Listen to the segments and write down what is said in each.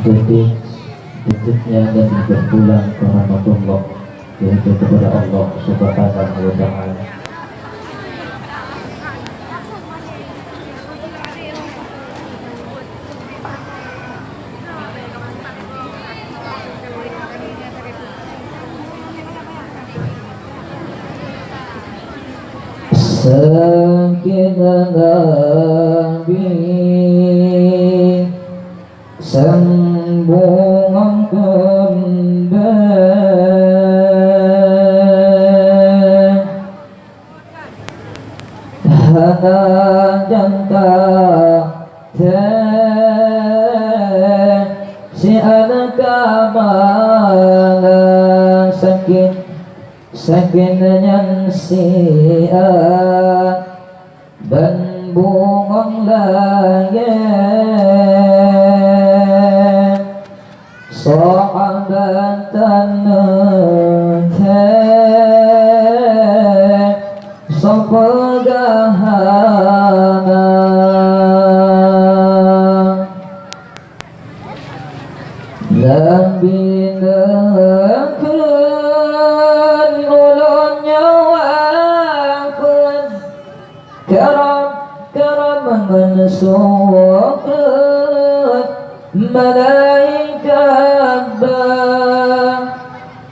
detik-detiknya dan berpulang ke rahmatullah, yaitu kepada Allah Subhanahu wa Ta'ala. Sakinah Nabi sambungan kembali hana janta si anak kamala sakinanya siat dan bungang langit sahabatan sapagahana Nabi mensukat malaikat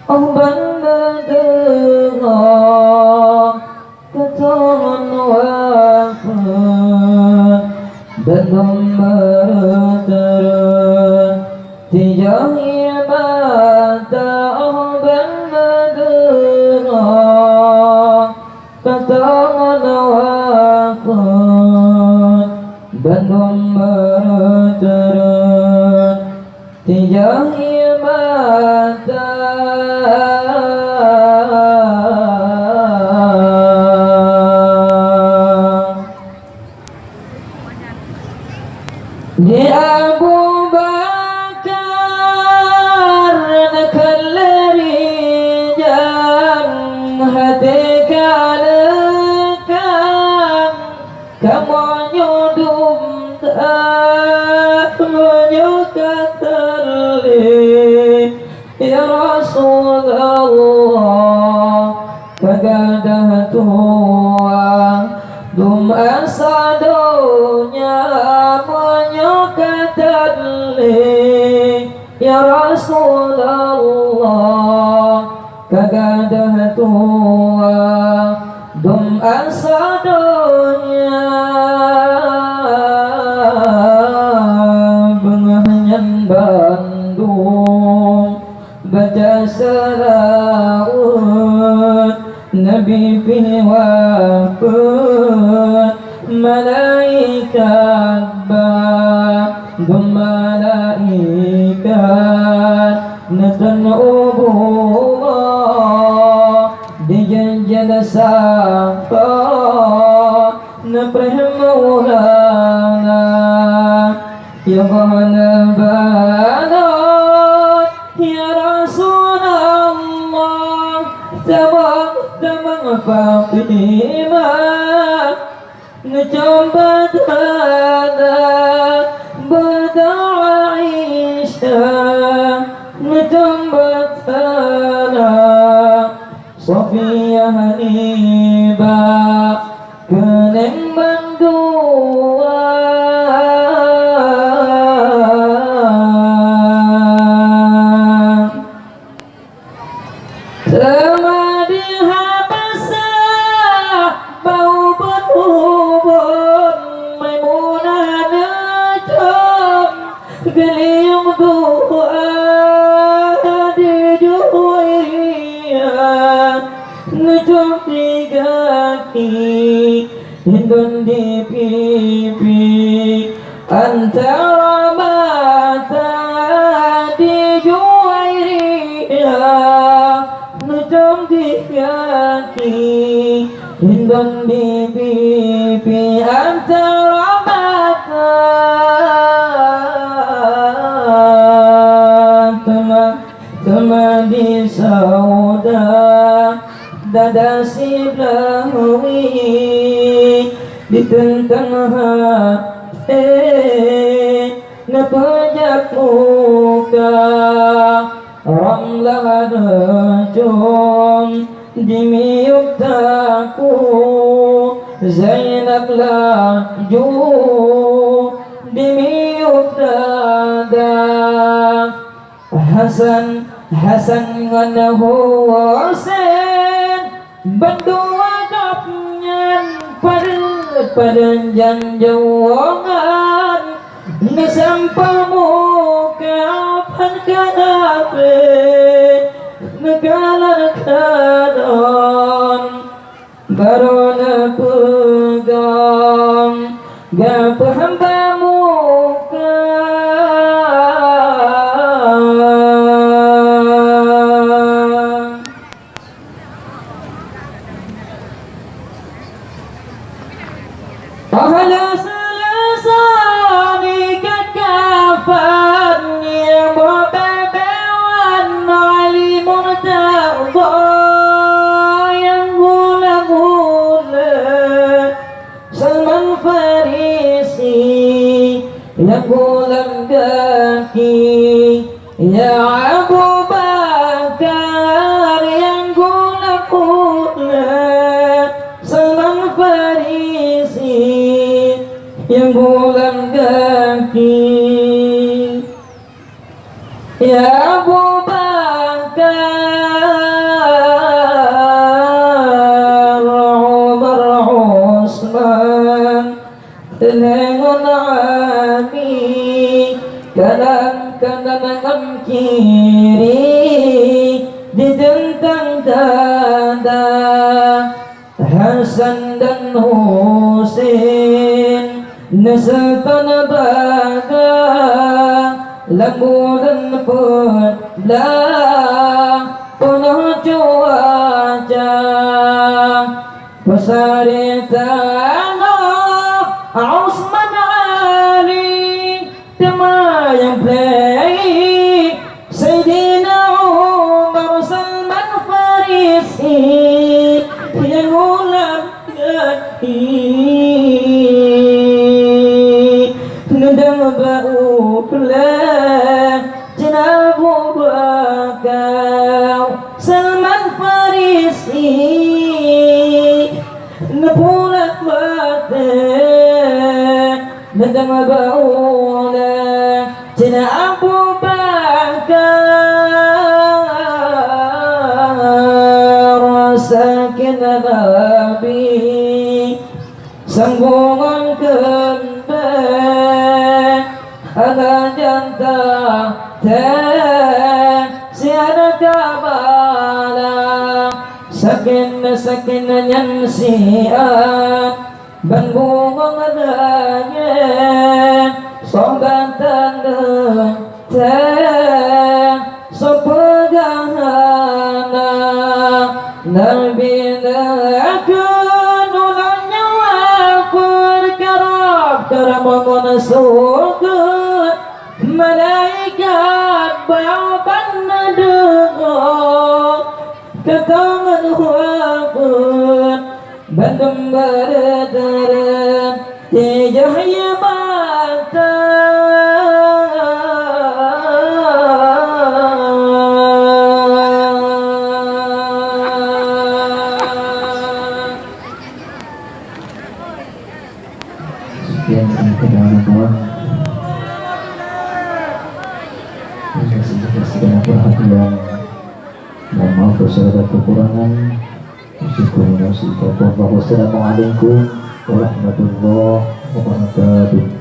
bahban mendengar ketangan wafat dan memerintah tijahi mata bahban mendengar ketangan wafat bandung meteran tijahi mata di Abu Bakar nakallari jam hati kalakan kamu nyudum menyukatali ya Rasulullah kagadah tua dum asadonya menyukatali ya Rasulullah kagadah tua dum asadonya Bandung baca salawat Nabi fi wafat malaikat Bandung malaikat natan ubullah dijajal sapa napreh maulana ya banat ya Rasulullah tamang Fatimah ngecambat hada bada Aisyah ngecambat hada Sofia Hanibah keneng bandua Geliung doa di Juwairiyah ngejok di kaki hindun di pipi antara mata di Juwairiyah ngejok di kaki hindun di pipi antara mata di sauda dada si belahwi ditentang hati napa Badung dimiyuk taku Zainab laju dimiyuk dada Hasan ngan Husain berdua kapnyan pada janjauangan nasampamu kapan kanape nagala-nagalan barona pegang gapa hambamu Pahala selasani kekafan yang berbebewan Ali Murtadha yang gula-gula Salman Farisi yang gulam kaki ya Abu Bakar yang gula-gula Salman Farisi yang gulam kaki ya Abu Bakar Umar Usman dengan Ali kanan kiri ditentang dada Hasan dan Husain nasatan baga lemburan pelah penuh cuaca pesari tanah Usman Ali temayang play Sayyidina Umar Salman Farisi yang ulam kaki nendang bau pelah Abu Bakar Salman Farisi nepulak mata nendang bau lah Abu Bakar sakin Nabi sambungan kembang ada jantah siada kabala sakin nyan siat ban bungang adanya sombatan sopegahana Nabi nakun ulanya wafur karamangon surga malaikat bawaban nadeng ketangan wafur bandem berdaran tejahya mata yang kawan-kawan segala perhatian dan maaf bersama kekurangan syukur dan syukur. Wassalamualaikum warahmatullahi wabarakatuh.